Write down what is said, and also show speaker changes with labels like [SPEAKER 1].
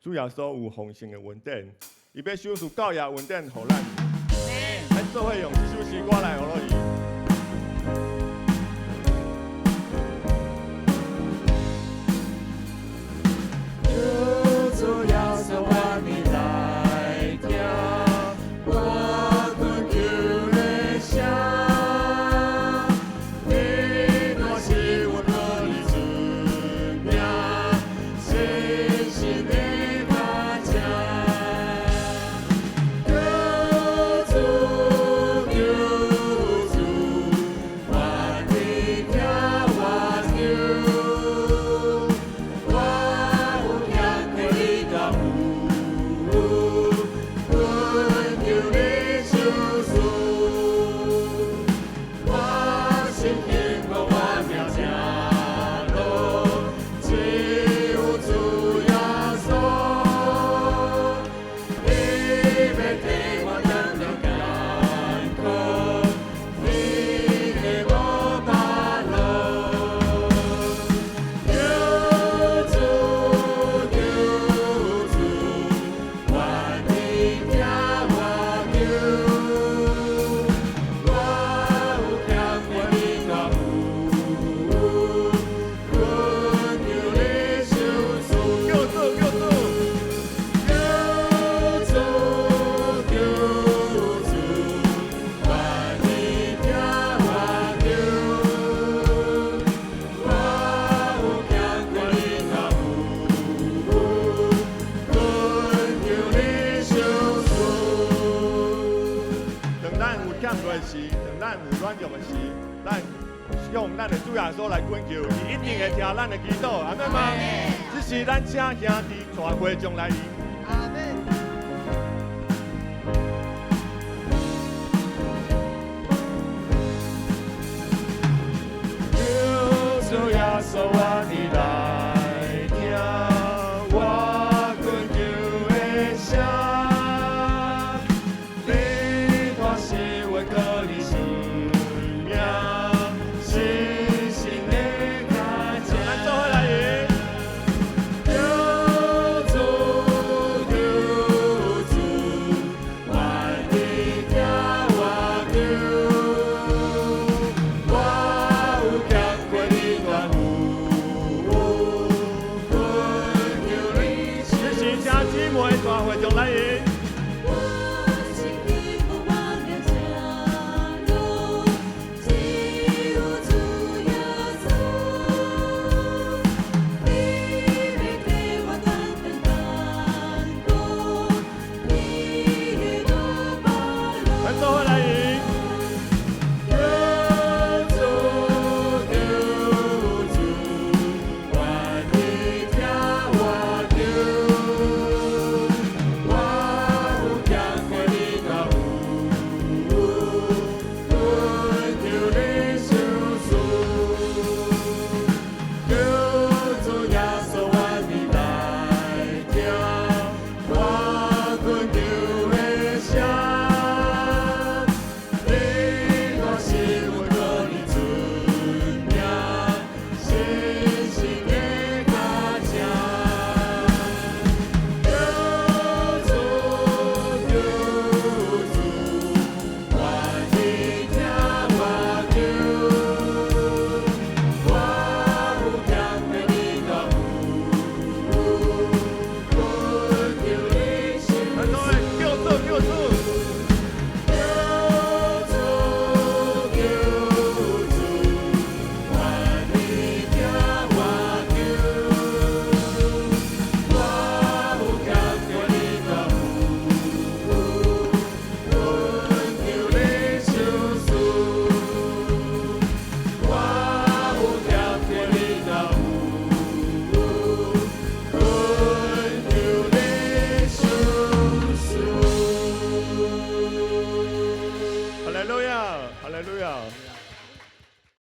[SPEAKER 1] 主耶稣有丰盛的恩典，伊要守住教义恩典，互咱。咱做伙用一首诗歌来互伊。
[SPEAKER 2] 主耶稣，我你来听，我恳求你声，你若是我的生命，信心的他家。救主，救主，我你听我求，我有听过你的父，恳求你救赎，我心经过我名正路，只有主耶稣，你要替我担当艰苦，你的无把路。救主，救主，愿你听我求，我有听过你的父，恳求你救赎。
[SPEAKER 1] 救主，救主，
[SPEAKER 2] 救主，救主，愿你听我求，我有听过你的父，恳求你救赎。
[SPEAKER 1] 当咱有欠债的时，当咱有软弱的时，咱用咱的主耶稣来恳求，伊一定会听咱的祈祷，阿妹吗？只是咱请兄弟带会众来迎。
[SPEAKER 3] 阿门。
[SPEAKER 2] 主耶稣，我你来听，我恳求的声，你若是我个你生命，信心的开
[SPEAKER 1] 咱做伙来迎。
[SPEAKER 2] 救主，救主，愿你听我求，我有听过你的父，恳求你
[SPEAKER 1] 只是请姊妹带会众来迎。